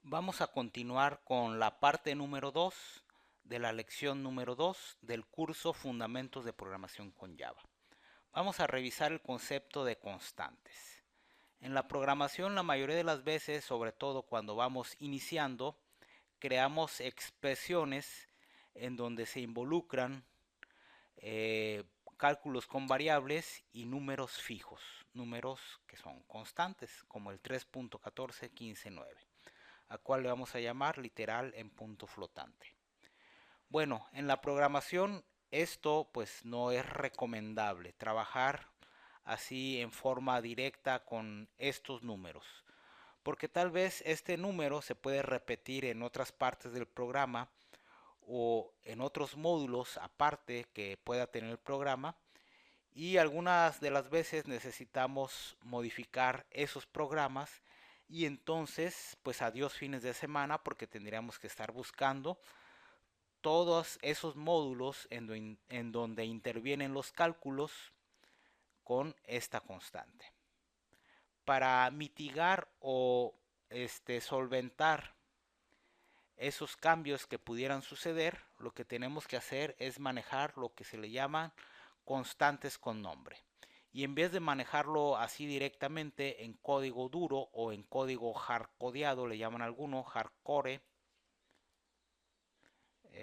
Vamos a continuar con la parte número 2 de la lección número 2 del curso Fundamentos de Programación con Java. Vamos a revisar el concepto de constantes. En la programación, la mayoría de las veces, sobre todo cuando vamos iniciando, creamos expresiones en donde se involucran eh, cálculos con variables y números fijos, números que son constantes, como el 3.1415.9, a cual le vamos a llamar literal en punto flotante. Bueno, en la programación esto pues no es recomendable trabajar así en forma directa con estos números, porque tal vez este número se puede repetir en otras partes del programa o en otros módulos aparte que pueda tener el programa, y algunas de las veces necesitamos modificar esos programas, y entonces pues adiós fines de semana, porque tendríamos que estar buscando todos esos módulos en donde intervienen los cálculos con esta constante. Para mitigar o solventar esos cambios que pudieran suceder, lo que tenemos que hacer es manejar lo que se le llaman constantes con nombre. Y en vez de manejarlo así directamente en código duro o en código hardcodeado, le llaman algunos hardcore,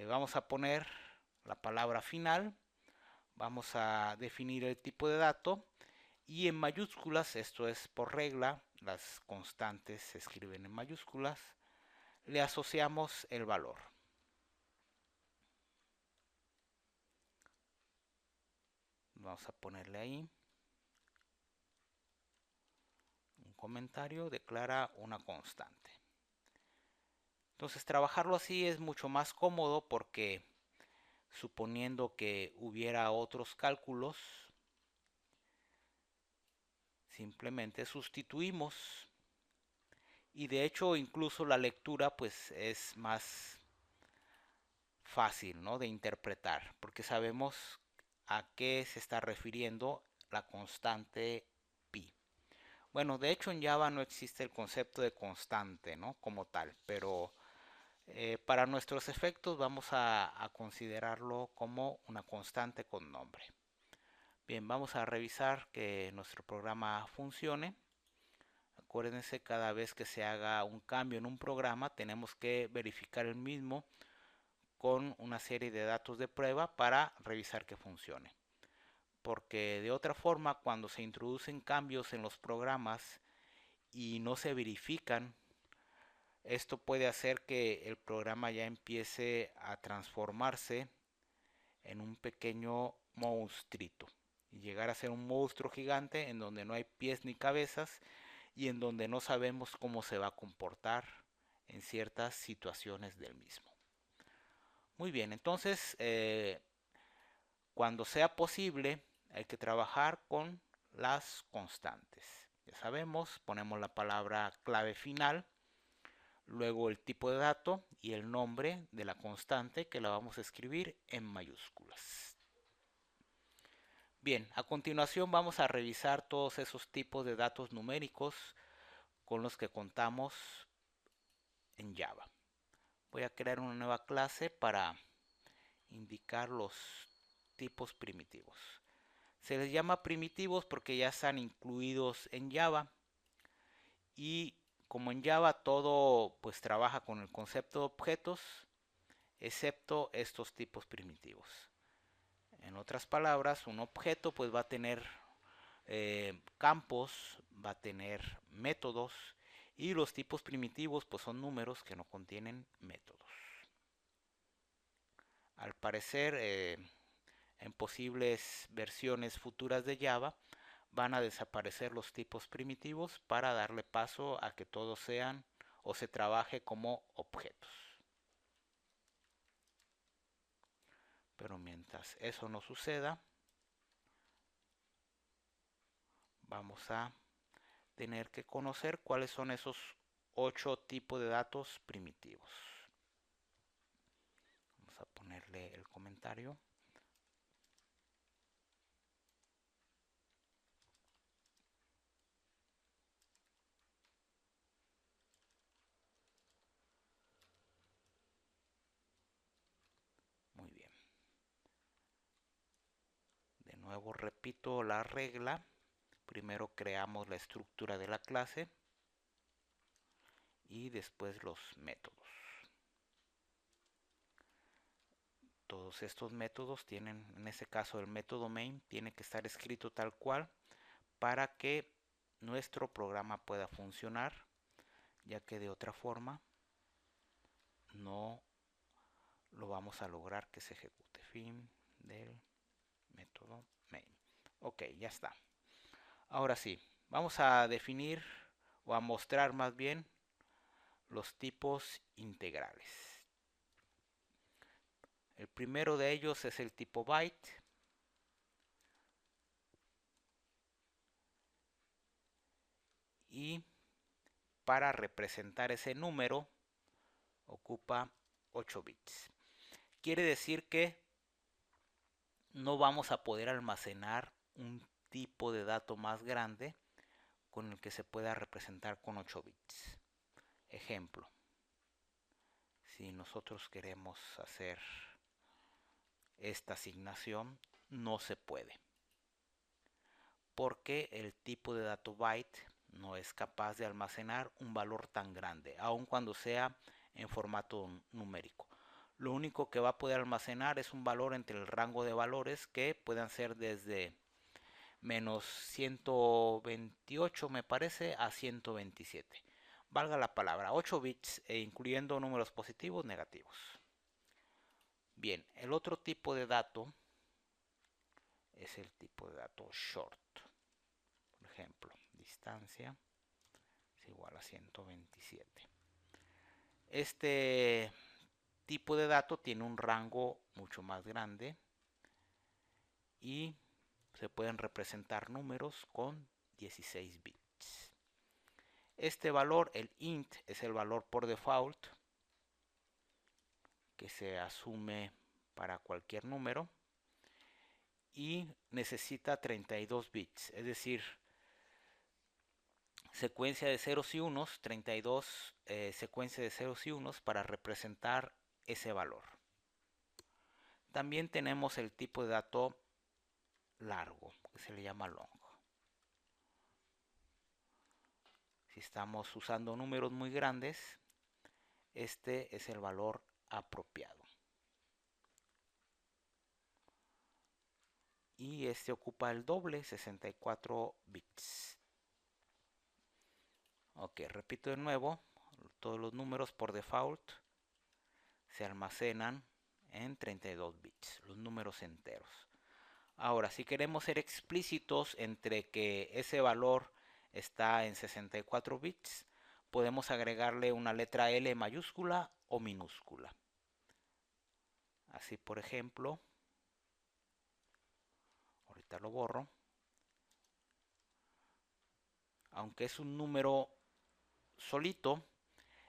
vamos a poner la palabra final, vamos a definir el tipo de dato y en mayúsculas, esto es por regla, las constantes se escriben en mayúsculas, le asociamos el valor. Vamos a ponerle ahí un comentario, declara una constante. Entonces trabajarlo así es mucho más cómodo, porque suponiendo que hubiera otros cálculos, simplemente sustituimos, y de hecho incluso la lectura pues es más fácil, ¿no?, de interpretar, porque sabemos a qué se está refiriendo la constante pi. Bueno, de hecho en Java no existe el concepto de constante, ¿no?, como tal, pero para nuestros efectos vamos a considerarlo como una constante con nombre. Bien, vamos a revisar que nuestro programa funcione. Acuérdense, cada vez que se haga un cambio en un programa tenemos que verificar el mismo con una serie de datos de prueba para revisar que funcione. Porque de otra forma, cuando se introducen cambios en los programas y no se verifican, esto puede hacer que el programa ya empiece a transformarse en un pequeño monstruito y llegar a ser un monstruo gigante en donde no hay pies ni cabezas y en donde no sabemos cómo se va a comportar en ciertas situaciones del mismo. Muy bien, entonces cuando sea posible hay que trabajar con las constantes. Ya sabemos, ponemos la palabra clave final, luego el tipo de dato y el nombre de la constante, que la vamos a escribir en mayúsculas. Bien, a continuación vamos a revisar todos esos tipos de datos numéricos con los que contamos en Java. Voy a crear una nueva clase para indicar los tipos primitivos. Se les llama primitivos porque ya están incluidos en Java, y como en Java todo pues trabaja con el concepto de objetos, excepto estos tipos primitivos. En otras palabras, un objeto pues va a tener campos, va a tener métodos, y los tipos primitivos pues son números que no contienen métodos. Al parecer, en posibles versiones futuras de Java van a desaparecer los tipos primitivos para darle paso a que todos sean o se trabaje como objetos. Pero mientras eso no suceda, vamos a tener que conocer cuáles son esos 8 tipos de datos primitivos. Vamos a ponerle el comentario. nuevo repito la regla. Primero creamos la estructura de la clase y después los métodos. Todos estos métodos tienen, en este caso el método main, tiene que estar escrito tal cual para que nuestro programa pueda funcionar, ya que de otra forma no lo vamos a lograr que se ejecute. Fin del método main. Ok, ya está. Ahora sí, vamos a definir o a mostrar más bien los tipos integrales. El primero de ellos es el tipo byte. Y para representar ese número ocupa 8 bits. Quiere decir que no vamos a poder almacenar un tipo de dato más grande con el que se pueda representar con 8 bits. Ejemplo, si nosotros queremos hacer esta asignación, no se puede, porque el tipo de dato byte no es capaz de almacenar un valor tan grande, aun cuando sea en formato numérico. Lo único que va a poder almacenar es un valor entre el rango de valores que puedan ser desde menos 128 me parece a 127. Valga la palabra, 8 bits incluyendo números positivos, negativos. Bien, el otro tipo de dato es el tipo de dato short. Por ejemplo, distancia es igual a 127. Este tipo de dato tiene un rango mucho más grande y se pueden representar números con 16 bits. Este valor, el int, es el valor por default que se asume para cualquier número y necesita 32 bits, es decir, secuencia de ceros y unos, 32 secuencia de ceros y unos para representar ese valor. También tenemos el tipo de dato largo, que se le llama long. Si estamos usando números muy grandes, este es el valor apropiado. Y este ocupa el doble, 64 bits. Ok, repito de nuevo, todos los números por default se almacenan en 32 bits, los números enteros. Ahora, si queremos ser explícitos entre que ese valor está en 64 bits, podemos agregarle una letra L mayúscula o minúscula. Así, por ejemplo, ahorita lo borro. Aunque es un número solito,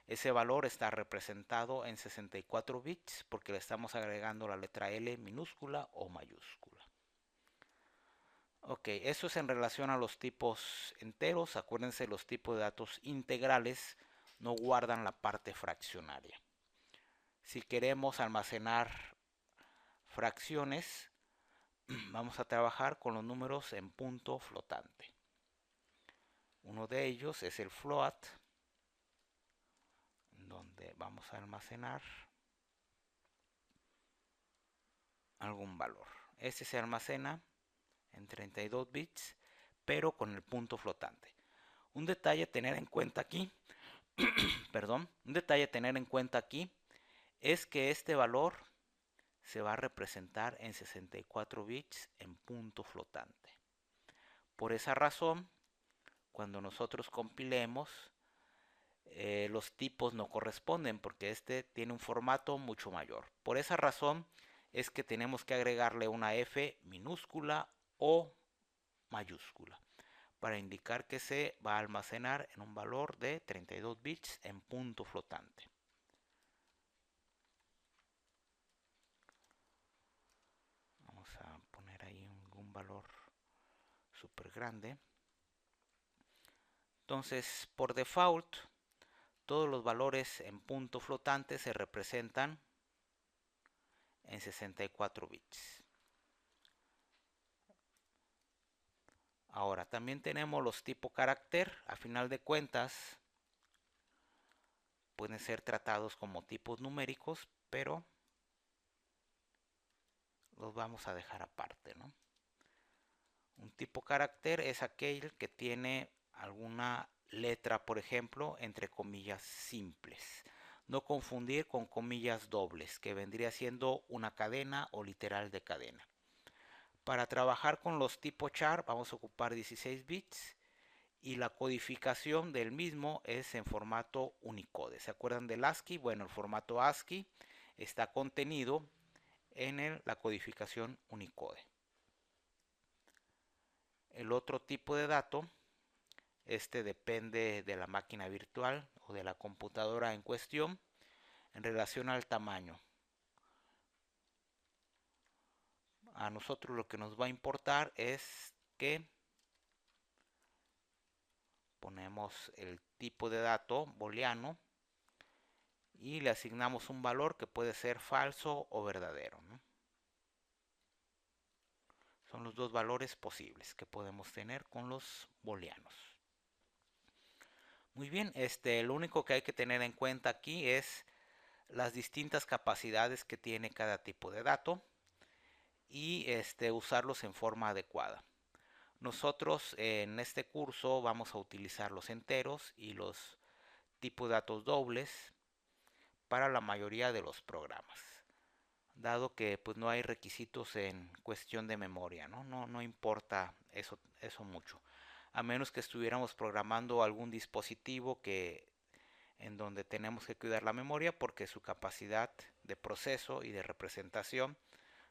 ese valor está representado en 64 bits porque le estamos agregando la letra L minúscula o mayúscula. Ok, eso es en relación a los tipos enteros. Acuérdense, los tipos de datos integrales no guardan la parte fraccionaria. Si queremos almacenar fracciones, vamos a trabajar con los números en punto flotante. Uno de ellos es el float, donde vamos a almacenar algún valor. Este se almacena en 32 bits, pero con el punto flotante. Un detalle a tener en cuenta aquí, un detalle a tener en cuenta aquí es que este valor se va a representar en 64 bits en punto flotante. Por esa razón, cuando nosotros compilemos, los tipos no corresponden porque este tiene un formato mucho mayor. Por esa razón es que tenemos que agregarle una F minúscula o mayúscula para indicar que se va a almacenar en un valor de 32 bits en punto flotante. Vamos a poner ahí un valor súper grande. Entonces, por default, todos los valores en punto flotante se representan en 64 bits. Ahora, también tenemos los tipo carácter. A final de cuentas, pueden ser tratados como tipos numéricos, pero los vamos a dejar aparte, ¿no? Un tipo carácter es aquel que tiene alguna letra, por ejemplo, entre comillas simples. No confundir con comillas dobles, que vendría siendo una cadena o literal de cadena. Para trabajar con los tipo char vamos a ocupar 16 bits y la codificación del mismo es en formato Unicode. ¿Se acuerdan del ASCII? Bueno, el formato ASCII está contenido en la codificación Unicode. El otro tipo de dato, depende de la máquina virtual o de la computadora en cuestión en relación al tamaño. A nosotros lo que nos va a importar es que ponemos el tipo de dato booleano y le asignamos un valor que puede ser falso o verdadero, ¿no? Son los dos valores posibles que podemos tener con los booleanos. Muy bien, lo único que hay que tener en cuenta aquí es las distintas capacidades que tiene cada tipo de dato y usarlos en forma adecuada. Nosotros en este curso vamos a utilizar los enteros y los tipos de datos dobles para la mayoría de los programas, dado que pues no hay requisitos en cuestión de memoria, no importa eso mucho, a menos que estuviéramos programando algún dispositivo en donde tenemos que cuidar la memoria porque su capacidad de proceso y de representación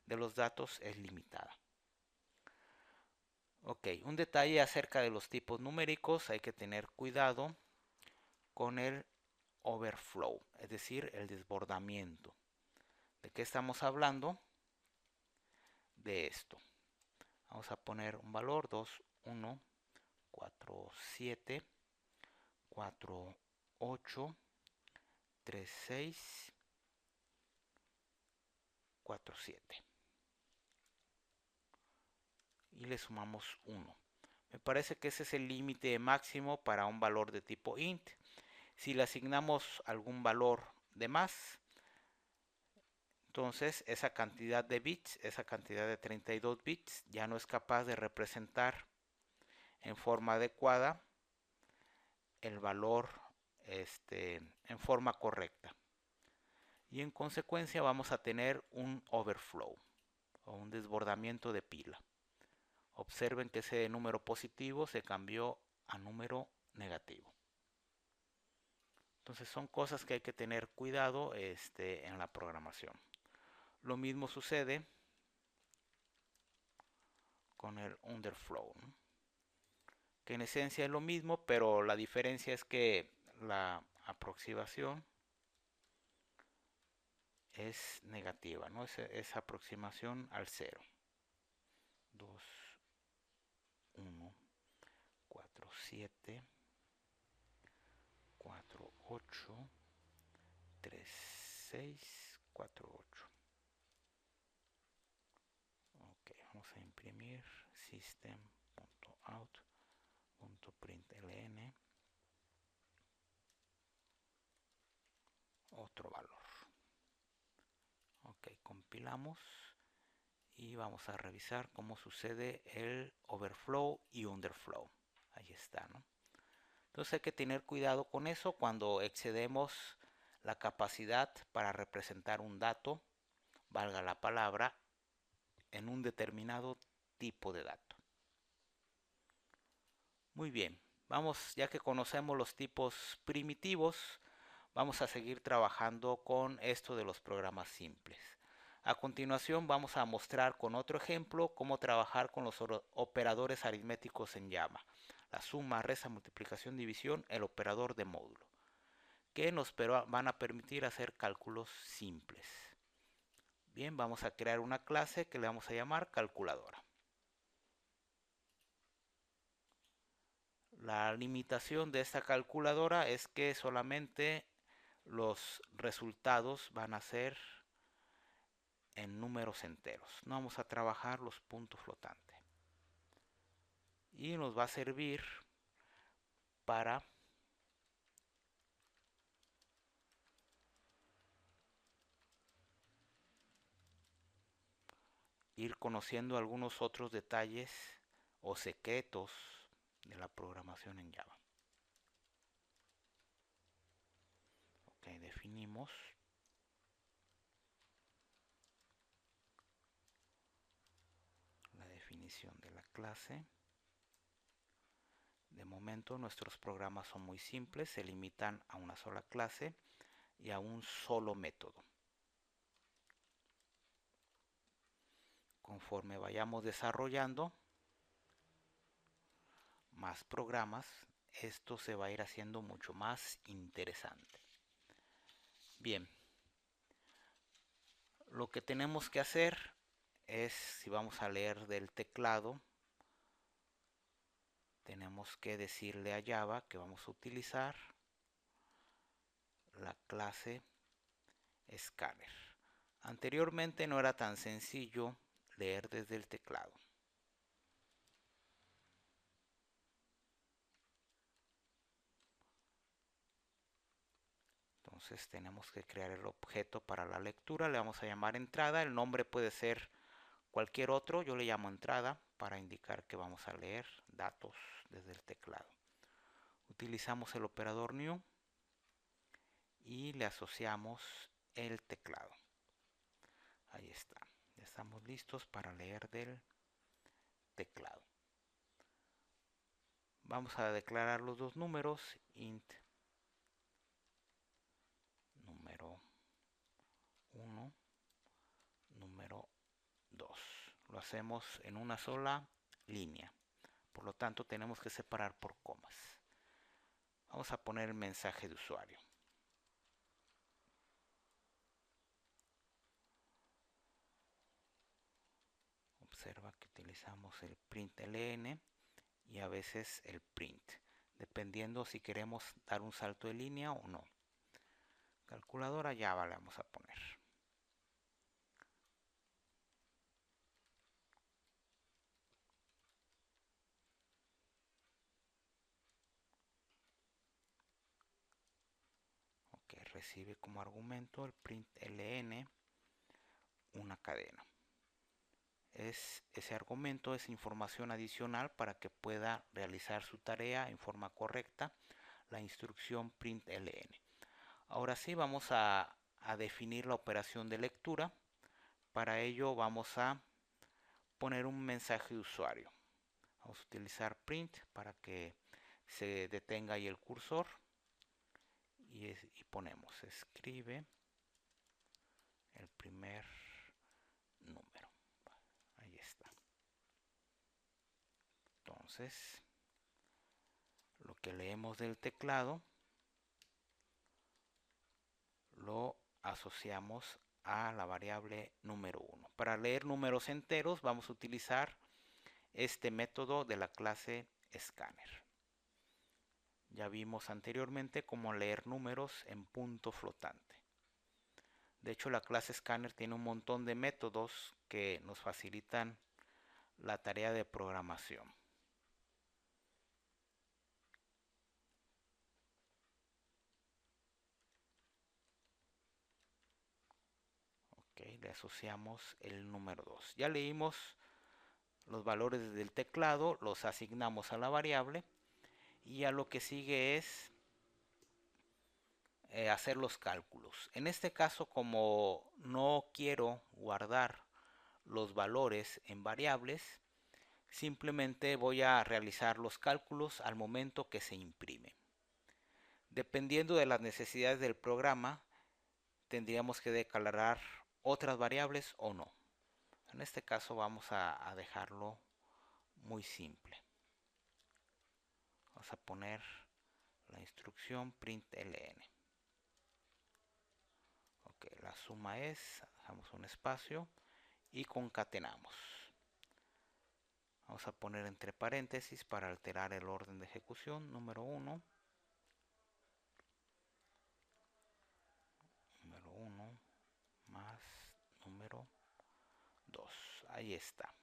de los datos es limitada. Ok, un detalle acerca de los tipos numéricos: hay que tener cuidado con el overflow, es decir, el desbordamiento. ¿De qué estamos hablando? De esto. Vamos a poner un valor 2, 1, 4, 7, 4, 8, 3, 6, 4, 7. Y le sumamos 1. Me parece que ese es el límite máximo para un valor de tipo int. Si le asignamos algún valor de más, entonces esa cantidad de bits, esa cantidad de 32 bits, ya no es capaz de representar en forma adecuada el valor en forma correcta. Y en consecuencia vamos a tener un overflow o un desbordamiento de pila. Observen que ese número positivo se cambió a número negativo. Entonces son cosas que hay que tener cuidado en la programación. Lo mismo sucede con el underflow, ¿no? Que en esencia es lo mismo, pero la diferencia es que la aproximación es negativa, ¿no? Es aproximación al 0. 2, 1, 4, 7, 4, 8, 3, 6, 4, 8. Ok, vamos a imprimir system.out.println otro valor. Ok, compilamos y vamos a revisar cómo sucede el overflow y underflow. Ahí está, ¿no? Entonces hay que tener cuidado con eso cuando excedemos la capacidad para representar un dato, valga la palabra, en un determinado tipo de dato. Muy bien, ya que conocemos los tipos primitivos, vamos a seguir trabajando con esto de los programas simples. A continuación vamos a mostrar con otro ejemplo cómo trabajar con los operadores aritméticos en Java. La suma, resta, multiplicación, división, el operador de módulo, que nos van a permitir hacer cálculos simples. Bien, vamos a crear una clase que le vamos a llamar calculadora. La limitación de esta calculadora es que solamente los resultados van a ser en números enteros. No vamos a trabajar los puntos flotantes. y nos va a servir para ir conociendo algunos otros detalles o secretos de la programación en Java. Ok, definimos la definición de la clase. De momento nuestros programas son muy simples, se limitan a una sola clase y a un solo método. Conforme vayamos desarrollando más programas, esto se va a ir haciendo mucho más interesante. Bien, lo que tenemos que hacer es, si vamos a leer del teclado, tenemos que decirle a Java que vamos a utilizar la clase Scanner. Anteriormente no era tan sencillo leer desde el teclado. Entonces tenemos que crear el objeto para la lectura, le vamos a llamar entrada, el nombre puede ser cualquier otro, yo le llamo entrada para indicar que vamos a leer datos desde el teclado. Utilizamos el operador new y le asociamos el teclado. Ahí está, ya estamos listos para leer del teclado. Vamos a declarar los dos números, int número 1, número 2. Lo hacemos en una sola línea, por lo tanto tenemos que separar por comas. Vamos a poner el mensaje de usuario. Observa que utilizamos el println y a veces el print, dependiendo si queremos dar un salto de línea o no. Calculadora Java le vamos a poner. Ok, recibe como argumento el println una cadena. Ese argumento es información adicional para que pueda realizar su tarea en forma correcta, la instrucción println. Ahora sí vamos a definir la operación de lectura. Para ello vamos a poner un mensaje de usuario. Vamos a utilizar print para que se detenga ahí el cursor y ponemos escribe el primer número. Ahí está. Entonces, lo que leemos del teclado lo asociamos a la variable número 1. Para leer números enteros vamos a utilizar este método de la clase Scanner. Ya vimos anteriormente cómo leer números en punto flotante. De hecho, la clase Scanner tiene un montón de métodos que nos facilitan la tarea de programación. Ok, le asociamos el número 2. Ya leímos los valores del teclado, los asignamos a la variable y a lo que sigue es hacer los cálculos. En este caso, como no quiero guardar los valores en variables, simplemente voy a realizar los cálculos al momento que se imprime. Dependiendo de las necesidades del programa, tendríamos que declarar otras variables o no. En este caso vamos a dejarlo muy simple. Vamos a poner la instrucción println. Ok, la suma es, dejamos un espacio y concatenamos. Vamos a poner entre paréntesis para alterar el orden de ejecución, número 1, número 1 más número 2. Ahí está.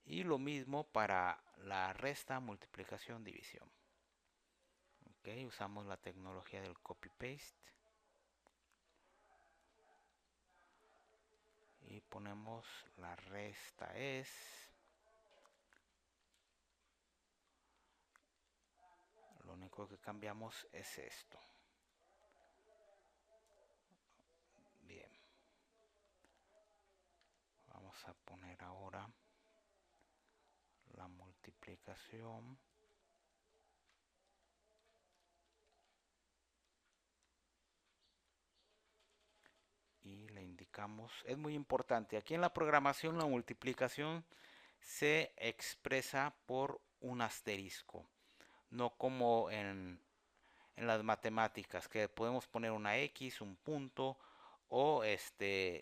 Y lo mismo para la resta, multiplicación, división. Ok, usamos la tecnología del copy-paste. Y ponemos la resta es. Lo único que cambiamos es esto. Bien. Vamos a poner ahora la multiplicación. Y le indicamos, es muy importante, aquí en la programación la multiplicación se expresa por un asterisco, no como en las matemáticas, que podemos poner una X, un punto, o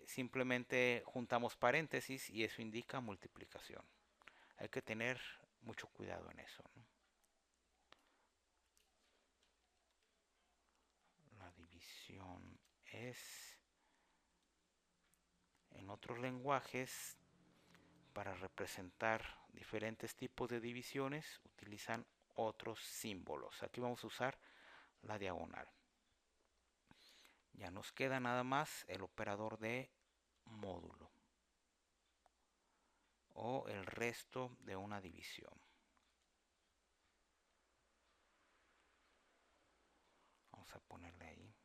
simplemente juntamos paréntesis y eso indica multiplicación. Hay que tener mucho cuidado en eso, ¿no? La división es, en otros lenguajes, para representar diferentes tipos de divisiones, utilizan otros símbolos. Aquí vamos a usar la diagonal. Ya nos queda nada más el operador de módulo o el resto de una división. Vamos a ponerle ahí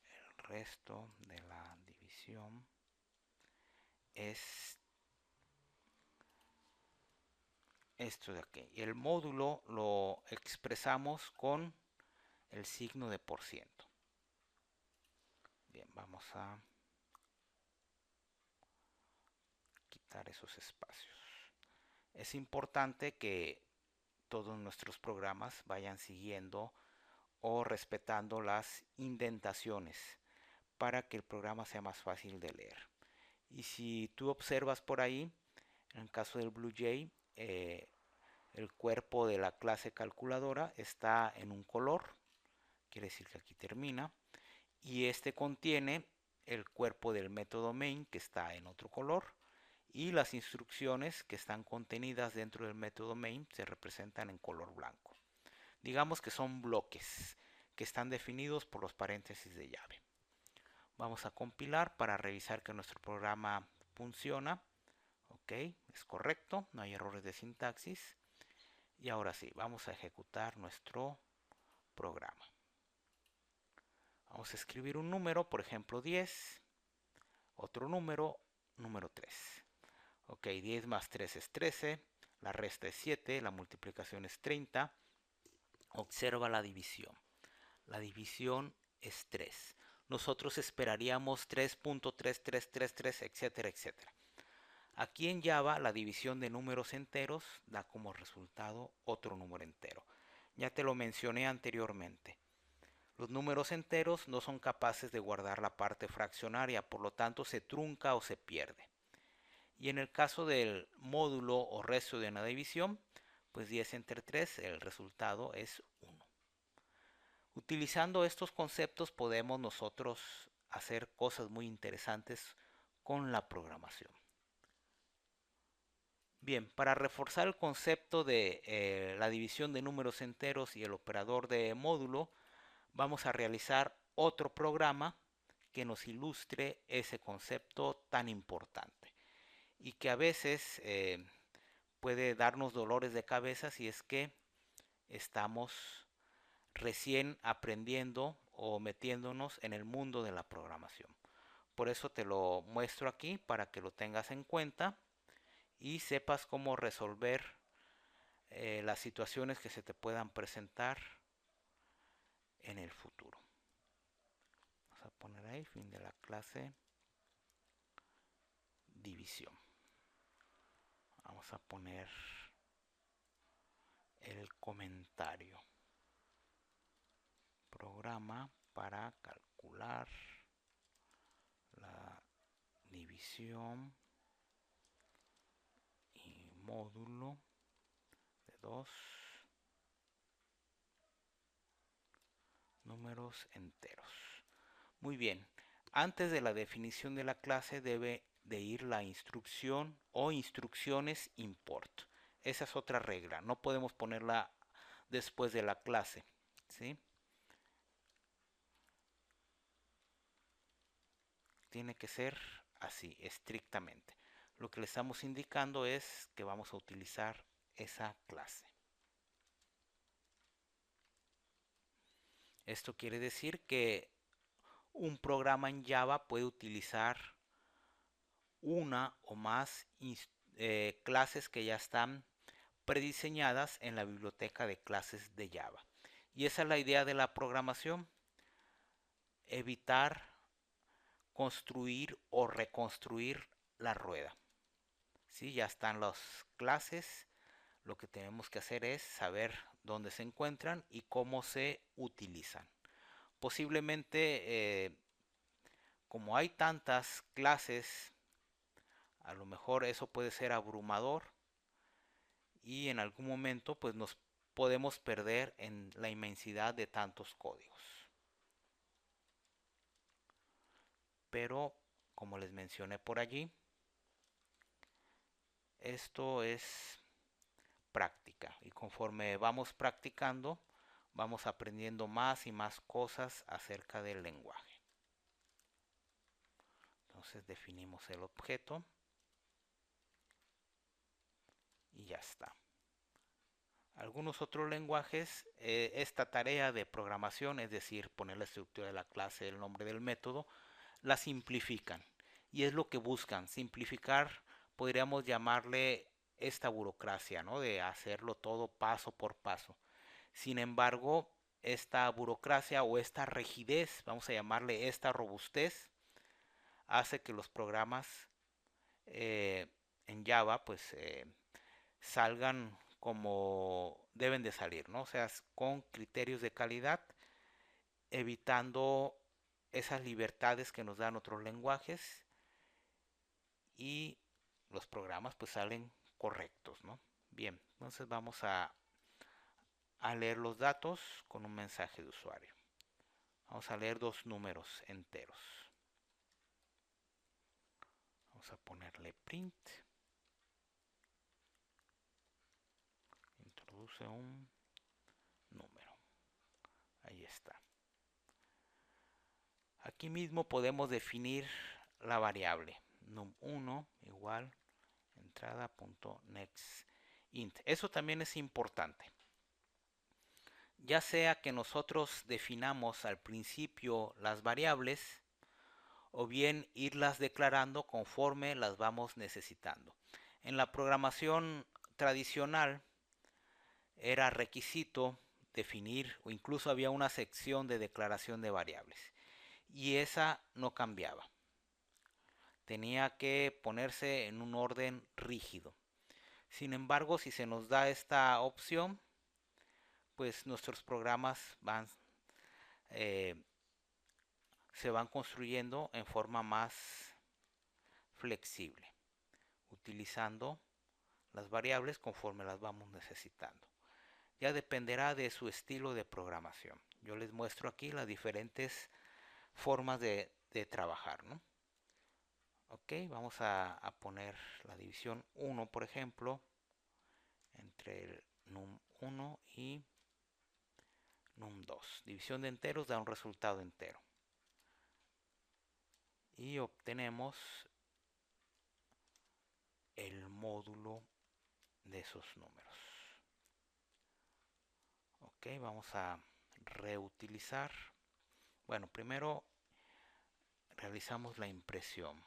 el resto de la división es esto de aquí. Y el módulo lo expresamos con el signo de por ciento. Bien, vamos a quitar esos espacios. Es importante que todos nuestros programas vayan siguiendo o respetando las indentaciones para que el programa sea más fácil de leer. Y si tú observas por ahí, en el caso del BlueJ, el cuerpo de la clase calculadora está en un color, quiere decir que aquí termina, y este contiene el cuerpo del método main que está en otro color, y las instrucciones que están contenidas dentro del método main se representan en color blanco. Digamos que son bloques que están definidos por los paréntesis de llave. Vamos a compilar para revisar que nuestro programa funciona. Ok, es correcto, no hay errores de sintaxis. Y ahora sí, vamos a ejecutar nuestro programa. Vamos a escribir un número, por ejemplo 10, otro número, número 3. Ok, 10 más 3 es 13, la resta es 7, la multiplicación es 30. Observa la división. La división es 3. Nosotros esperaríamos 3.3333, etcétera, etcétera. Aquí en Java la división de números enteros da como resultado otro número entero. Ya te lo mencioné anteriormente. Los números enteros no son capaces de guardar la parte fraccionaria, por lo tanto se trunca o se pierde. Y en el caso del módulo o resto de una división, pues 10 entre 3, el resultado es 1. Utilizando estos conceptos podemos nosotros hacer cosas muy interesantes con la programación. Bien, para reforzar el concepto de la división de números enteros y el operador de módulo, vamos a realizar otro programa que nos ilustre ese concepto tan importante y que a veces puede darnos dolores de cabeza si es que estamos recién aprendiendo o metiéndonos en el mundo de la programación. Por eso te lo muestro aquí para que lo tengas en cuenta y sepas cómo resolver las situaciones que se te puedan presentar en el futuro. Vamos a poner ahí fin de la clase división. Vamos a poner el comentario. Programa para calcular la división y módulo de dos números enteros. Muy bien, antes de la definición de la clase debe de ir la instrucción o instrucciones import. Esa es otra regla, no podemos ponerla después de la clase, ¿sí? Tiene que ser así, estrictamente. Lo que le estamos indicando es que vamos a utilizar esa clase. Esto quiere decir que un programa en Java puede utilizar una o más clases que ya están prediseñadas en la biblioteca de clases de Java. Y esa es la idea de la programación, evitar construir o reconstruir la rueda. ¿Sí? Ya están las clases, lo que tenemos que hacer es saber dónde se encuentran y cómo se utilizan. Posiblemente, como hay tantas clases, a lo mejor eso puede ser abrumador y en algún momento pues nos podemos perder en la inmensidad de tantos códigos. Pero como les mencioné por allí, esto es práctica y conforme vamos practicando vamos aprendiendo más y más cosas acerca del lenguaje. Entonces definimos el objeto y ya está. Algunos otros lenguajes, esta tarea de programación, es decir, poner la estructura de la clase, el nombre del método, la simplifican. Y es lo que buscan, simplificar, podríamos llamarle esta burocracia, ¿no? De hacerlo todo paso por paso. Sin embargo, esta burocracia o esta rigidez, vamos a llamarle esta robustez, hace que los programas eh, en Java pues salgan como deben de salir, ¿no? O sea, con criterios de calidad, evitando esas libertades que nos dan otros lenguajes y los programas pues salen correctos, ¿no? Bien, entonces vamos a leer los datos con un mensaje de usuario. Vamos a leer dos números enteros. Vamos a ponerle print. Introduce un número. Ahí está. Aquí mismo podemos definir la variable num1 igual entrada.nextInt. Eso también es importante. Ya sea que nosotros definamos al principio las variables o bien irlas declarando conforme las vamos necesitando. En la programación tradicional era requisito definir o incluso había una sección de declaración de variables y esa no cambiaba. Tenía que ponerse en un orden rígido. Sin embargo, si se nos da esta opción, pues nuestros programas eh, se van construyendo en forma más flexible, utilizando las variables conforme las vamos necesitando. Ya dependerá de su estilo de programación. Yo les muestro aquí las diferentes formas de trabajar, ¿no? Ok, vamos a poner la división 1, por ejemplo, entre el num1 y num2. División de enteros da un resultado entero. Y obtenemos el módulo de esos números. Ok, vamos a reutilizar. Bueno, primero realizamos la impresión.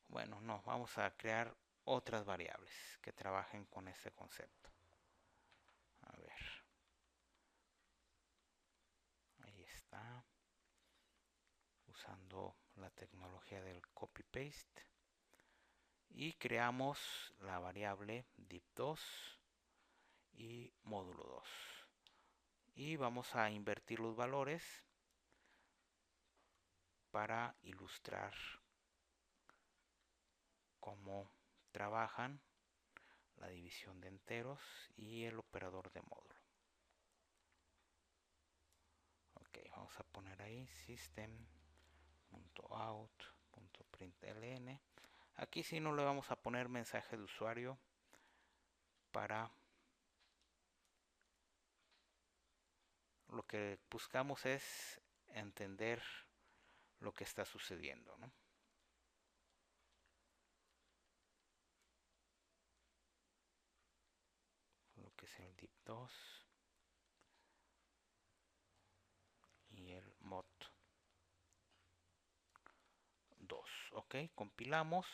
Bueno, no, vamos a crear otras variables que trabajen con este concepto. A ver. Ahí está. Usando la tecnología del copy-paste. Y creamos la variable div2 y módulo 2. Y vamos a invertir los valores para ilustrar cómo trabajan la división de enteros y el operador de módulo. Ok, vamos a poner ahí system Aquí sí no le vamos a poner mensaje de usuario para lo que buscamos es entender lo que está sucediendo, ¿no? Lo que es el div2 y el mod2. Ok, compilamos,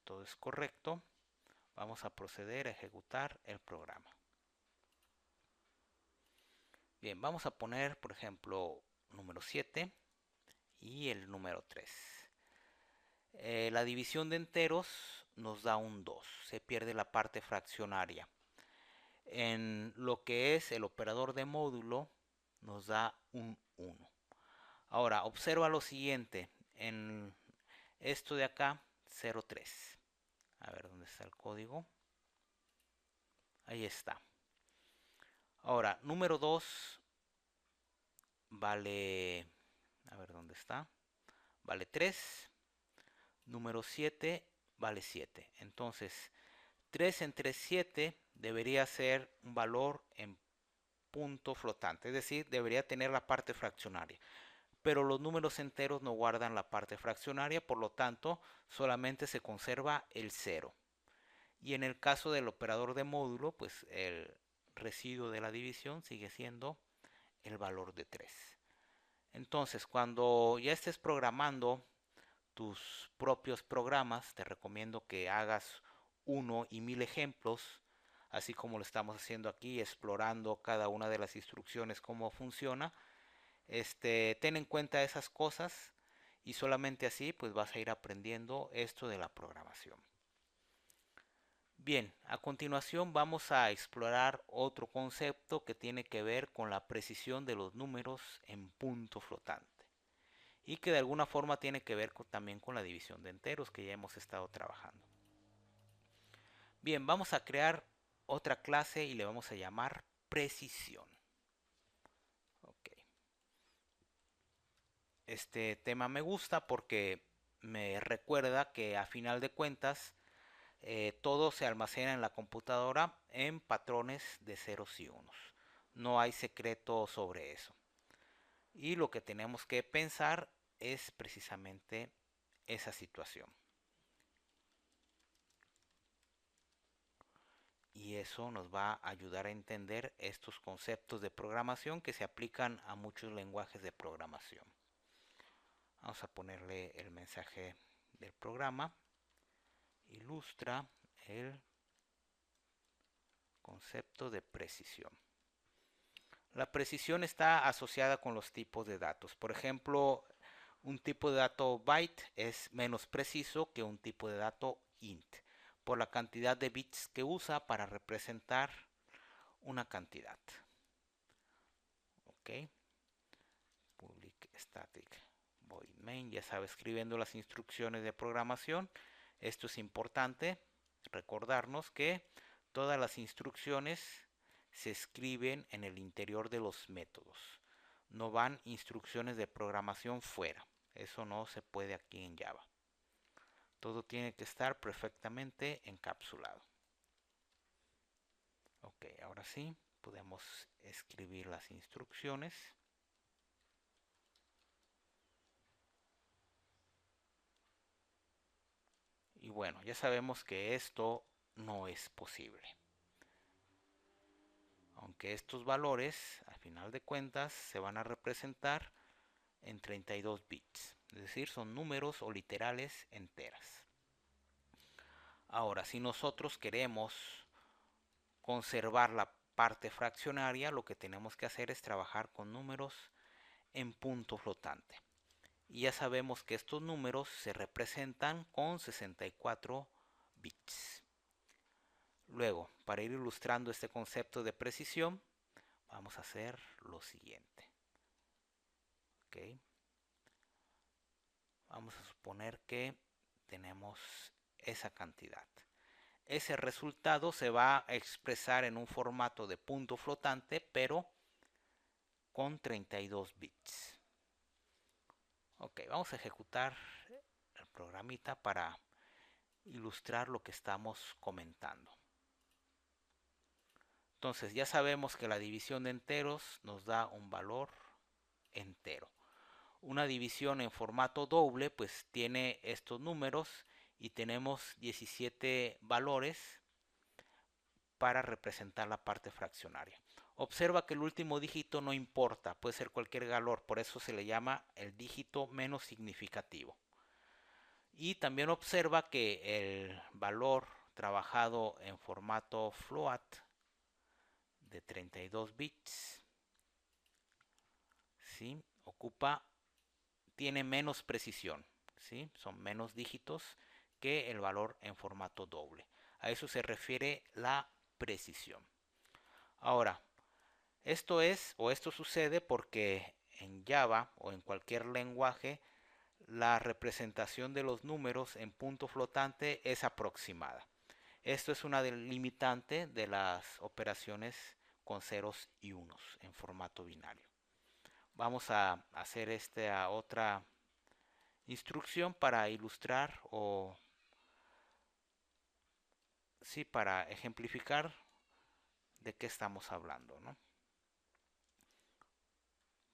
todo es correcto. Vamos a proceder a ejecutar el programa. Bien, vamos a poner, por ejemplo, número 7 y el número 3. La división de enteros nos da un 2, se pierde la parte fraccionaria. En lo que es el operador de módulo nos da un 1. Ahora, observa lo siguiente, en esto de acá, 0,3. A ver, ¿dónde está el código? Ahí está. Ahora, número 2 vale, a ver, ¿dónde está? Vale 3. Número 7 vale 7. Entonces, 3 entre 7 debería ser un valor en punto flotante, es decir, debería tener la parte fraccionaria. Pero los números enteros no guardan la parte fraccionaria, por lo tanto, solamente se conserva el 0. Y en el caso del operador de módulo, pues el residuo de la división sigue siendo el valor de 3. Entonces, cuando ya estés programando tus propios programas, te recomiendo que hagas 1 y 1000 ejemplos, así como lo estamos haciendo aquí, explorando cada una de las instrucciones, cómo funciona. Ten en cuenta esas cosas y solamente así pues vas a ir aprendiendo esto de la programación. Bien, a continuación vamos a explorar otro concepto que tiene que ver con la precisión de los números en punto flotante y que de alguna forma tiene que ver también con la división de enteros que ya hemos estado trabajando. Bien, vamos a crear otra clase y le vamos a llamar precisión. Ok. Este tema me gusta porque me recuerda que a final de cuentas todo se almacena en la computadora en patrones de ceros y unos. No hay secreto sobre eso. Y lo que tenemos que pensar es precisamente esa situación. Y eso nos va a ayudar a entender estos conceptos de programación que se aplican a muchos lenguajes de programación. Vamos a ponerle el mensaje del programa. Ilustra el concepto de precisión. La precisión está asociada con los tipos de datos. Por ejemplo, un tipo de dato byte es menos preciso que un tipo de dato int, por la cantidad de bits que usa para representar una cantidad. Ok. Public static void main, ya sabe, escribiendo las instrucciones de programación. Esto es importante, recordarnos que todas las instrucciones se escriben en el interior de los métodos. No van instrucciones de programación fuera. Eso no se puede aquí en Java. Todo tiene que estar perfectamente encapsulado. Ok, ahora sí, podemos escribir las instrucciones. Y bueno, ya sabemos que esto no es posible. Aunque estos valores, a final de cuentas, se van a representar en 32 bits. Es decir, son números o literales enteras. Ahora, si nosotros queremos conservar la parte fraccionaria, lo que tenemos que hacer es trabajar con números en punto flotante. Y ya sabemos que estos números se representan con 64 bits. Luego, para ir ilustrando este concepto de precisión, vamos a hacer lo siguiente. Okay. Vamos a suponer que tenemos esa cantidad. Ese resultado se va a expresar en un formato de punto flotante, pero con 32 bits. Ok, vamos a ejecutar el programita para ilustrar lo que estamos comentando. Entonces ya sabemos que la división de enteros nos da un valor entero. Una división en formato doble pues tiene estos números y tenemos 17 valores para representar la parte fraccionaria. Observa que el último dígito no importa, puede ser cualquier valor, por eso se le llama el dígito menos significativo. Y también observa que el valor trabajado en formato float de 32 bits, ¿sí? Tiene menos precisión, ¿sí? Son menos dígitos que el valor en formato doble. A eso se refiere la precisión. Ahora, esto sucede porque en Java o en cualquier lenguaje la representación de los números en punto flotante es aproximada. Esto es una limitante de las operaciones con ceros y unos en formato binario. Vamos a hacer esta otra instrucción para ilustrar o sí, para ejemplificar de qué estamos hablando, ¿no?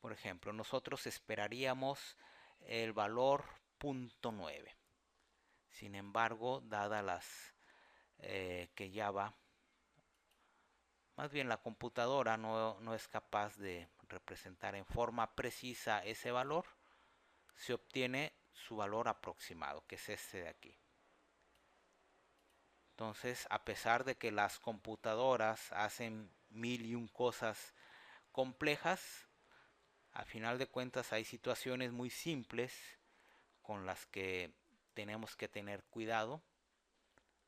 Por ejemplo, nosotros esperaríamos el valor 0.9. Sin embargo, dadas las que Java, más bien la computadora no es capaz de representar en forma precisa ese valor, se obtiene su valor aproximado, que es este de aquí. Entonces, a pesar de que las computadoras hacen mil y un cosas complejas, a final de cuentas hay situaciones muy simples con las que tenemos que tener cuidado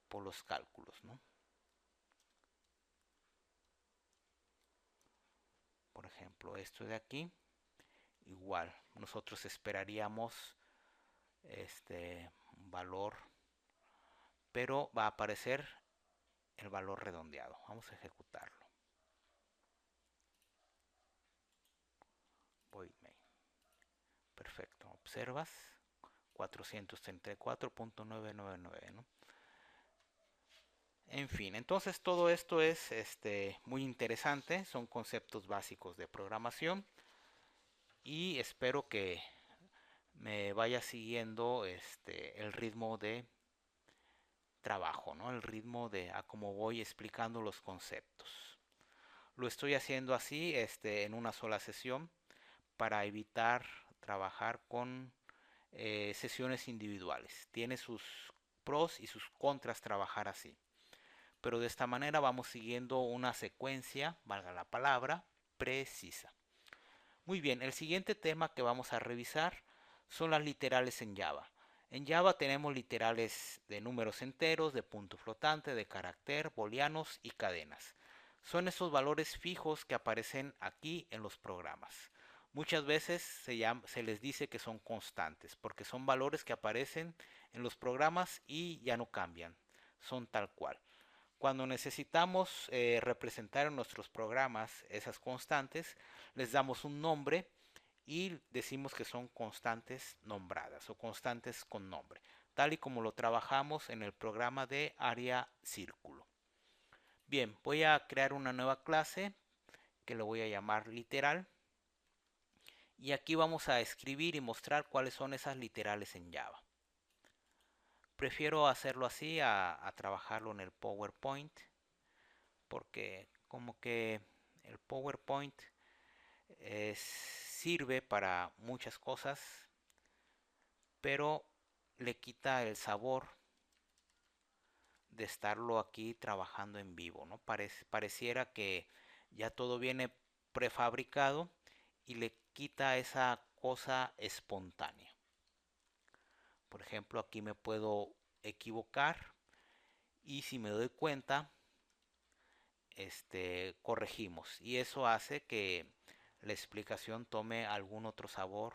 por los cálculos, ¿no? Por ejemplo, esto de aquí, igual, nosotros esperaríamos un valor, pero va a aparecer el valor redondeado. Vamos a ejecutarlo. Void main. Perfecto. Observas 434.999, ¿no? En fin, entonces todo esto es muy interesante, son conceptos básicos de programación y espero que me vaya siguiendo el ritmo de trabajo, ¿no? El ritmo de a cómo voy explicando los conceptos. Lo estoy haciendo así en una sola sesión para evitar trabajar con sesiones individuales. Tiene sus pros y sus contras trabajar así. Pero de esta manera vamos siguiendo una secuencia, valga la palabra, precisa. Muy bien, el siguiente tema que vamos a revisar son las literales en Java. En Java tenemos literales de números enteros, de punto flotante, de carácter, booleanos y cadenas. Son esos valores fijos que aparecen aquí en los programas. Muchas veces se les dice que son constantes, porque son valores que aparecen en los programas y ya no cambian, son tal cual. Cuando necesitamos representar en nuestros programas esas constantes, les damos un nombre y decimos que son constantes nombradas o constantes con nombre, tal y como lo trabajamos en el programa de área círculo. Bien, voy a crear una nueva clase que le voy a llamar literal y aquí vamos a escribir y mostrar cuáles son esas literales en Java. Prefiero hacerlo así a trabajarlo en el PowerPoint, porque como que el PowerPoint sirve para muchas cosas, pero le quita el sabor de estarlo aquí trabajando en vivo, ¿no? Pareciera que ya todo viene prefabricado y le quita esa cosa espontánea. Por ejemplo, aquí me puedo equivocar y si me doy cuenta, corregimos y eso hace que la explicación tome algún otro sabor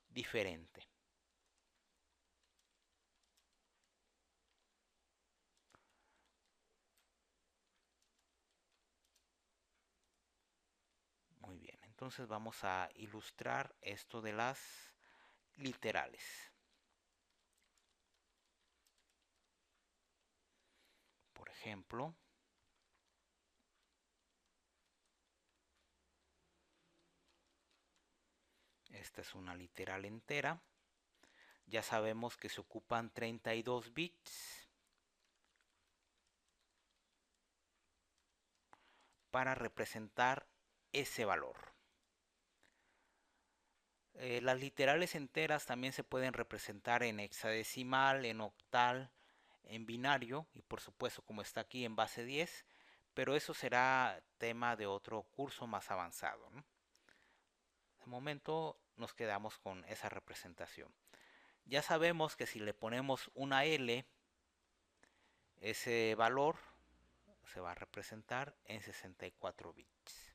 diferente. Muy bien, entonces vamos a ilustrar esto de las literales. ejemplo, esta es una literal entera. Ya sabemos que se ocupan 32 bits para representar ese valor. Las literales enteras también se pueden representar en hexadecimal, en octal, en binario y por supuesto como está aquí en base 10, pero eso será tema de otro curso más avanzado, ¿no? De momento nos quedamos con esa representación. Ya sabemos que si le ponemos una L, ese valor se va a representar en 64 bits.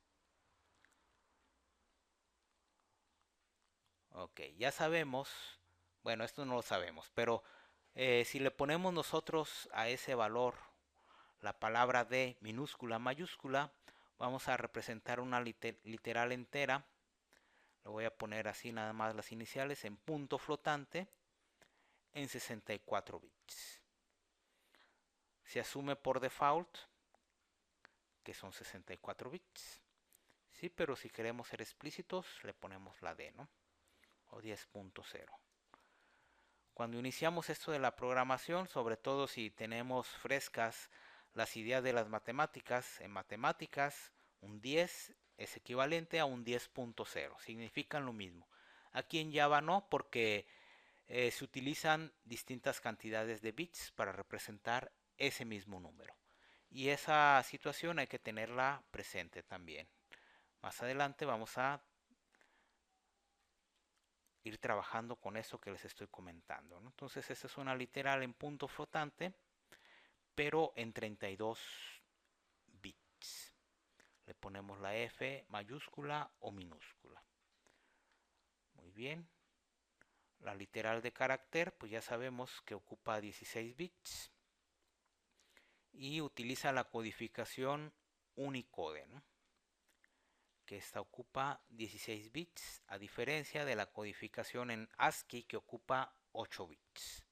Ok, ya sabemos, bueno, esto no lo sabemos, pero si le ponemos nosotros a ese valor la palabra D minúscula mayúscula, vamos a representar una literal entera. Le voy a poner así nada más las iniciales en punto flotante en 64 bits. Se asume por default que son 64 bits. Sí, pero si queremos ser explícitos le ponemos la D, ¿no? O 10.0. Cuando iniciamos esto de la programación, sobre todo si tenemos frescas las ideas de las matemáticas, en matemáticas un 10 es equivalente a un 10.0, significan lo mismo. Aquí en Java no, porque se utilizan distintas cantidades de bits para representar ese mismo número. Y esa situación hay que tenerla presente también. Más adelante vamos a ir trabajando con eso que les estoy comentando, ¿no? Entonces esta es una literal en punto flotante, pero en 32 bits. Le ponemos la F mayúscula o minúscula. Muy bien. La literal de carácter, pues ya sabemos que ocupa 16 bits y utiliza la codificación Unicode, ¿no? Que esta ocupa 16 bits, a diferencia de la codificación en ASCII que ocupa 8 bits.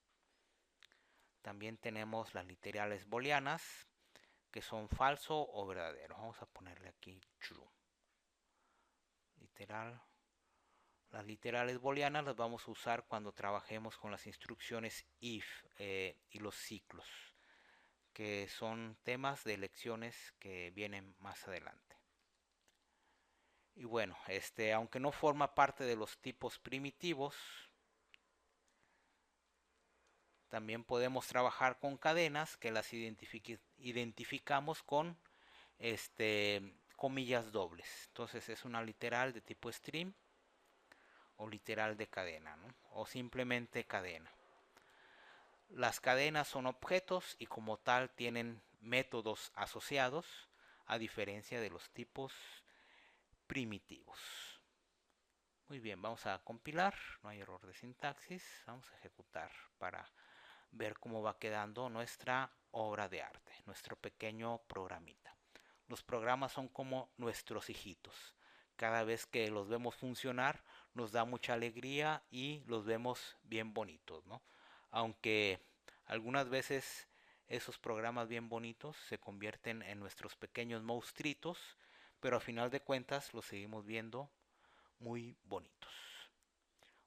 También tenemos las literales booleanas, que son falso o verdadero. Vamos a ponerle aquí true. Literal. Las literales booleanas las vamos a usar cuando trabajemos con las instrucciones if y los ciclos, que son temas de lecciones que vienen más adelante. Y bueno, aunque no forma parte de los tipos primitivos, también podemos trabajar con cadenas que las identificamos con comillas dobles. Entonces es una literal de tipo string o literal de cadena, ¿no? O simplemente cadena. Las cadenas son objetos y como tal tienen métodos asociados, a diferencia de los tipos primitivos. Muy bien, vamos a compilar, no hay error de sintaxis, vamos a ejecutar para ver cómo va quedando nuestra obra de arte, nuestro pequeño programita. Los programas son como nuestros hijitos. Cada vez que los vemos funcionar nos da mucha alegría y los vemos bien bonitos, ¿no? Aunque algunas veces esos programas bien bonitos se convierten en nuestros pequeños monstruitos, pero a final de cuentas los seguimos viendo muy bonitos.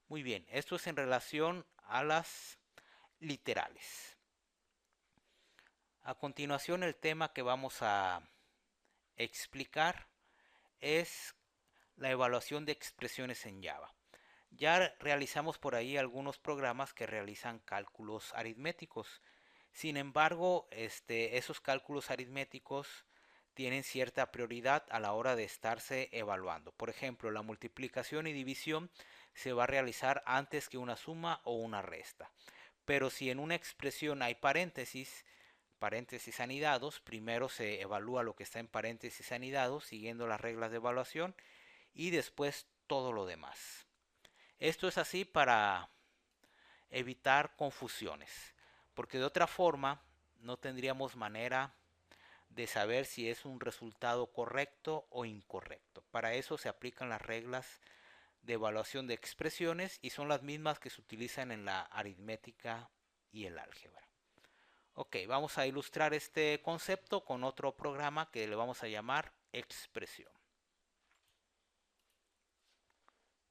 Muy bien, esto es en relación a las literales. A continuación el tema que vamos a explicar es la evaluación de expresiones en Java. Ya realizamos por ahí algunos programas que realizan cálculos aritméticos. Sin embargo, esos cálculos aritméticos tienen cierta prioridad a la hora de estarse evaluando. Por ejemplo, la multiplicación y división se va a realizar antes que una suma o una resta. Pero si en una expresión hay paréntesis anidados, primero se evalúa lo que está en paréntesis anidados siguiendo las reglas de evaluación y después todo lo demás. Esto es así para evitar confusiones, porque de otra forma no tendríamos manera de saber si es un resultado correcto o incorrecto. Para eso se aplican las reglas de evaluación de expresiones y son las mismas que se utilizan en la aritmética y el álgebra. Ok, vamos a ilustrar este concepto con otro programa que le vamos a llamar expresión.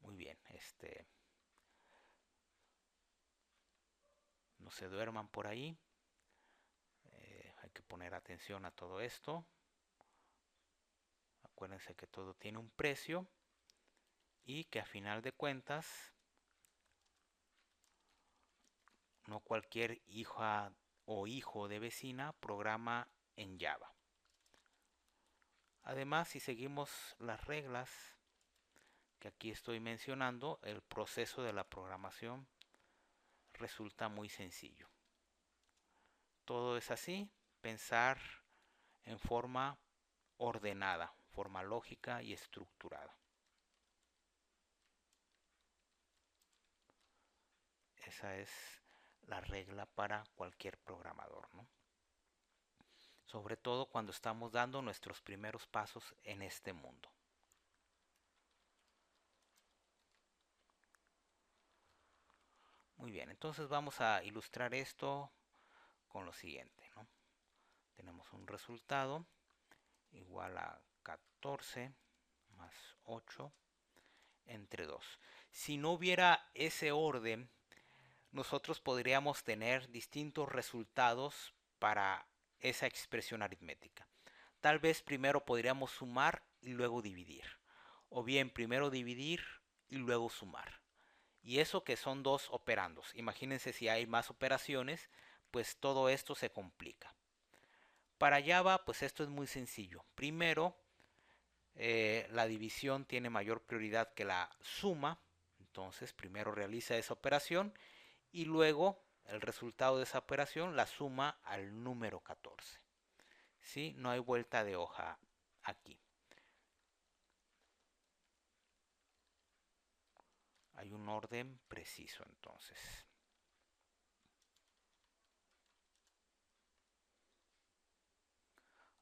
Muy bien, no se duerman por ahí. Hay que poner atención a todo esto. Acuérdense que todo tiene un precio y que a final de cuentas no cualquier hija o hijo de vecina programa en Java. Además, si seguimos las reglas que aquí estoy mencionando, el proceso de la programación resulta muy sencillo. Todo es así, pensar en forma ordenada, forma lógica y estructurada. Esa es la regla para cualquier programador, ¿no? Sobre todo cuando estamos dando nuestros primeros pasos en este mundo. Muy bien, entonces vamos a ilustrar esto con lo siguiente, ¿no? Tenemos un resultado igual a 14 más 8 entre 2. Si no hubiera ese orden, nosotros podríamos tener distintos resultados para esa expresión aritmética. Tal vez primero podríamos sumar y luego dividir. O bien primero dividir y luego sumar. Y eso que son dos operandos. Imagínense si hay más operaciones, pues todo esto se complica. Para Java, pues esto es muy sencillo. Primero, la división tiene mayor prioridad que la suma. Entonces, primero realiza esa operación y luego el resultado de esa operación la suma al número 14. ¿Sí? No hay vuelta de hoja aquí. Hay un orden preciso entonces.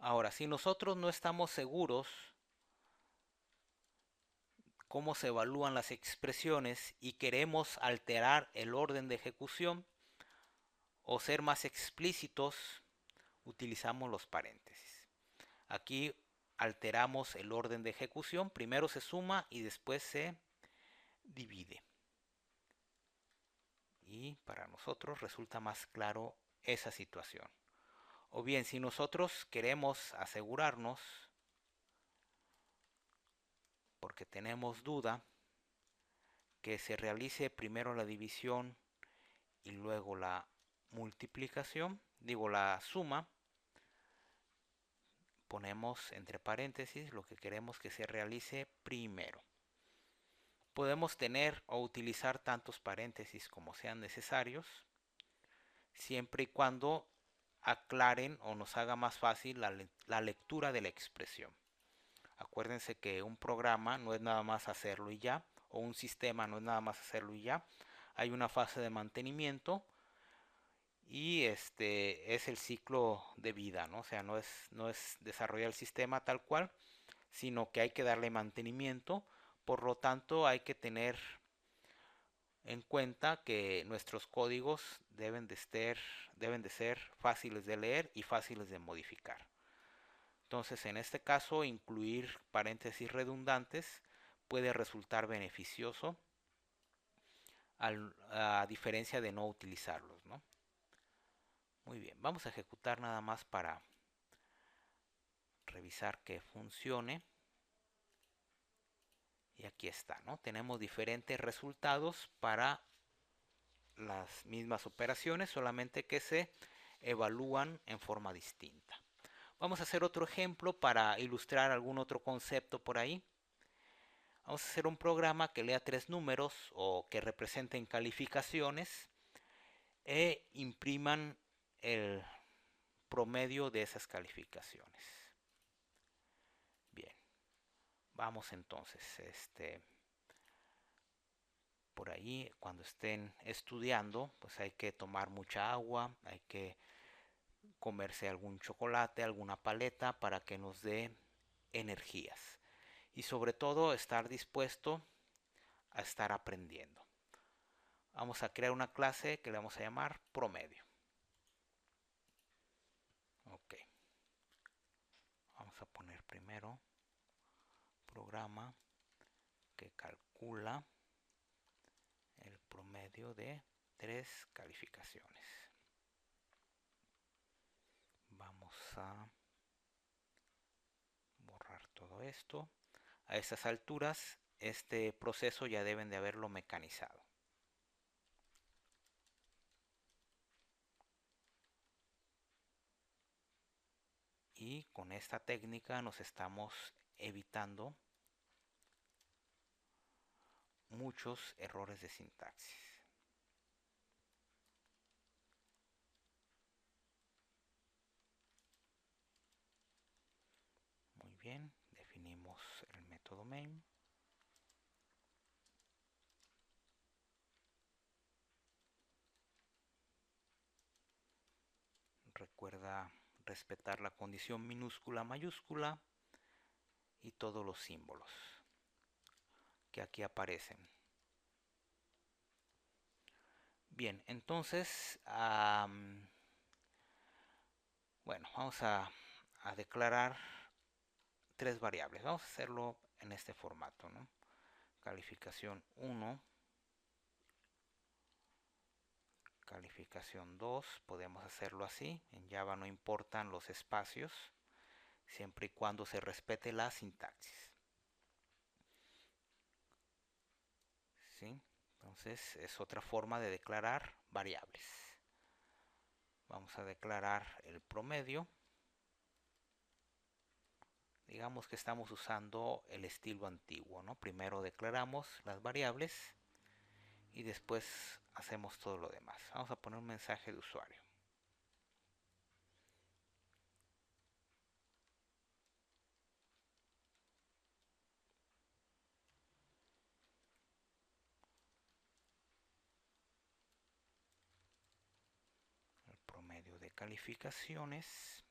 Ahora, si nosotros no estamos seguros cómo se evalúan las expresiones y queremos alterar el orden de ejecución o ser más explícitos, utilizamos los paréntesis. Aquí alteramos el orden de ejecución, primero se suma y después se divide. Y para nosotros resulta más claro esa situación. O bien, si nosotros queremos asegurarnos, porque tenemos duda, que se realice primero la división y luego la multiplicación, digo la suma, ponemos entre paréntesis lo que queremos que se realice primero. Podemos tener o utilizar tantos paréntesis como sean necesarios, siempre y cuando aclaren o nos haga más fácil la lectura de la expresión. Acuérdense que un programa no es nada más hacerlo y ya, o un sistema no es nada más hacerlo y ya. Hay una fase de mantenimiento y es el ciclo de vida, ¿no? O sea, no es desarrollar el sistema tal cual, sino que hay que darle mantenimiento. Por lo tanto, hay que tener en cuenta que nuestros códigos deben de ser fáciles de leer y fáciles de modificar. Entonces, en este caso, incluir paréntesis redundantes puede resultar beneficioso a diferencia de no utilizarlos, ¿no? Muy bien, vamos a ejecutar nada más para revisar que funcione. Y aquí está, ¿no? Tenemos diferentes resultados para las mismas operaciones, solamente que se evalúan en forma distinta. Vamos a hacer otro ejemplo para ilustrar algún otro concepto por ahí. Vamos a hacer un programa que lea 3 números o que representen calificaciones e impriman el promedio de esas calificaciones. Bien, vamos entonces, por ahí cuando estén estudiando, pues hay que tomar mucha agua, hay que comerse algún chocolate, alguna paleta para que nos dé energías. Y sobre todo estar dispuesto a estar aprendiendo. Vamos a crear una clase que le vamos a llamar promedio. primero, programa que calcula el promedio de 3 calificaciones. Vamos a borrar todo esto. A estas alturas, este proceso ya deben de haberlo mecanizado. Y con esta técnica nos estamos evitando muchos errores de sintaxis. Muy bien, definimos el método main. Recuerda respetar la condición minúscula mayúscula y todos los símbolos que aquí aparecen. Bien, entonces, bueno, vamos a declarar 3 variables. Vamos a hacerlo en este formato, ¿no? Calificación 1, calificación 2, podemos hacerlo así. En Java no importan los espacios, siempre y cuando se respete la sintaxis. ¿Sí? Entonces es otra forma de declarar variables. Vamos a declarar el promedio. Digamos que estamos usando el estilo antiguo, ¿no? Primero declaramos las variables y después hacemos todo lo demás. Vamos a poner un mensaje de usuario. El promedio de calificaciones.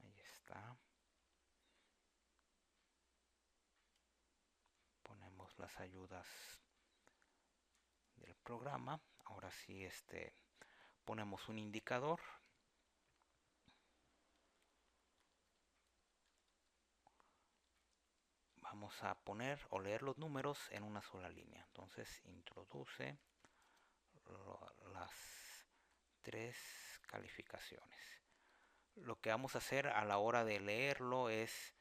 Ahí está. Ponemos las ayudas del programa. Ahora sí, ponemos un indicador. Vamos a poner o leer los números en una sola línea. Entonces introduce las 3 calificaciones. Lo que vamos a hacer a la hora de leerlo es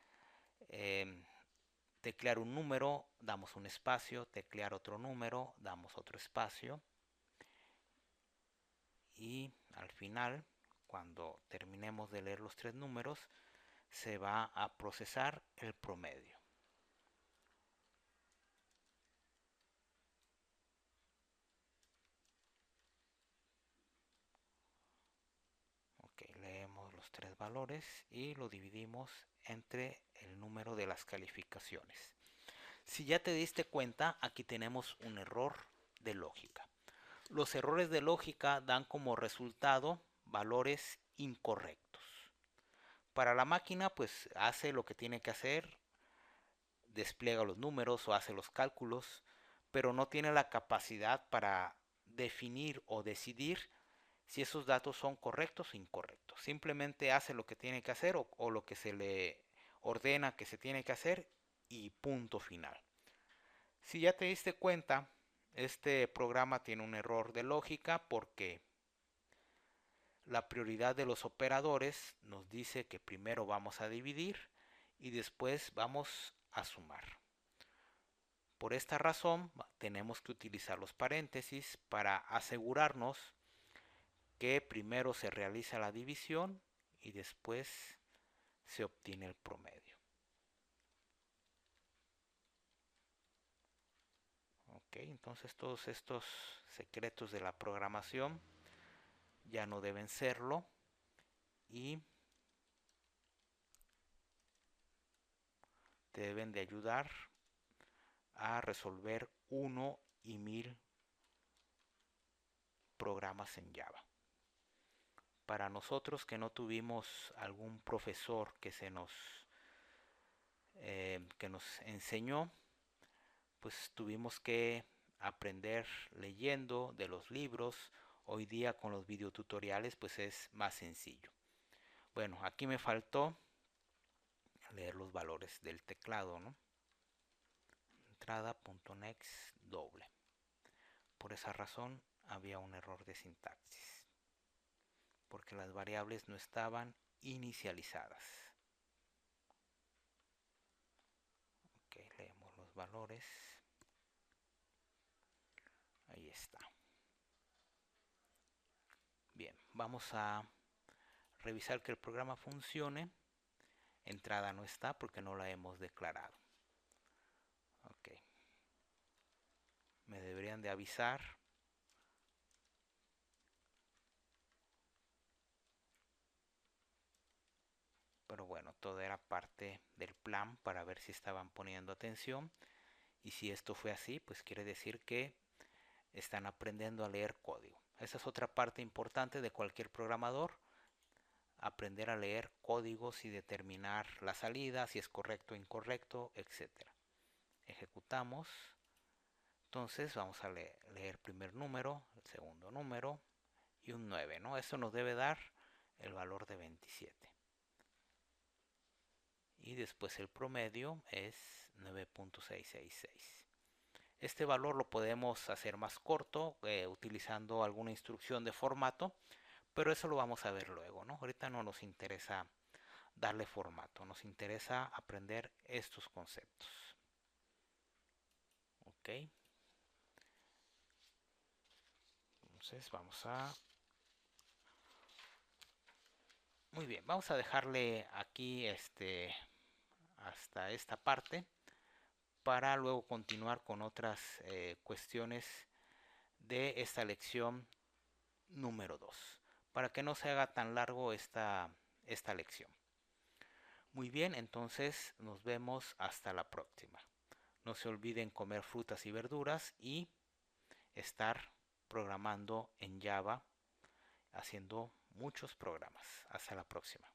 teclear un número, damos un espacio, teclear otro número, damos otro espacio. Y al final, cuando terminemos de leer los 3 números, se va a procesar el promedio. Ok, leemos los 3 valores y lo dividimos entre el número de las calificaciones. Si ya te diste cuenta, aquí tenemos un error de lógica. Los errores de lógica dan como resultado valores incorrectos. Para la máquina, pues hace lo que tiene que hacer, despliega los números o hace los cálculos, pero no tiene la capacidad para definir o decidir si esos datos son correctos o incorrectos. Simplemente hace lo que tiene que hacer o lo que se le ordena que se tiene que hacer y punto final. Si ya te diste cuenta, este programa tiene un error de lógica porque la prioridad de los operadores nos dice que primero vamos a dividir y después vamos a sumar. Por esta razón tenemos que utilizar los paréntesis para asegurarnos que primero se realiza la división y después se obtiene el promedio. Ok, entonces todos estos secretos de la programación ya no deben serlo y te deben de ayudar a resolver 1 y 1000 programas en Java. Para nosotros que no tuvimos algún profesor que nos enseñó, pues tuvimos que aprender leyendo de los libros. Hoy día con los videotutoriales pues es más sencillo. Bueno, aquí me faltó leer los valores del teclado, ¿no? Entrada.next doble. Por esa razón había un error de sintaxis, porque las variables no estaban inicializadas. Ok, leemos los valores. Ahí está. Bien, vamos a revisar que el programa funcione. Entrada no está porque no la hemos declarado. Ok. Me deberían de avisar. Pero bueno, todo era parte del plan para ver si estaban poniendo atención. Y si esto fue así, pues quiere decir que están aprendiendo a leer código. Esa es otra parte importante de cualquier programador. Aprender a leer códigos y determinar la salida, si es correcto o incorrecto, etc. Ejecutamos. Entonces vamos a leer el primer número, el segundo número y un 9, ¿no? Eso nos debe dar el valor de 27. Y después el promedio es 9.666. Este valor lo podemos hacer más corto utilizando alguna instrucción de formato, pero eso lo vamos a ver luego, ¿no? Ahorita no nos interesa darle formato, nos interesa aprender estos conceptos. Ok. Entonces vamos a... Muy bien, vamos a dejarle aquí hasta esta parte para luego continuar con otras cuestiones de esta lección número 2, para que no se haga tan largo esta lección. Muy bien, entonces nos vemos hasta la próxima. No se olviden comer frutas y verduras y estar programando en Java, haciendo muchos programas. Hasta la próxima.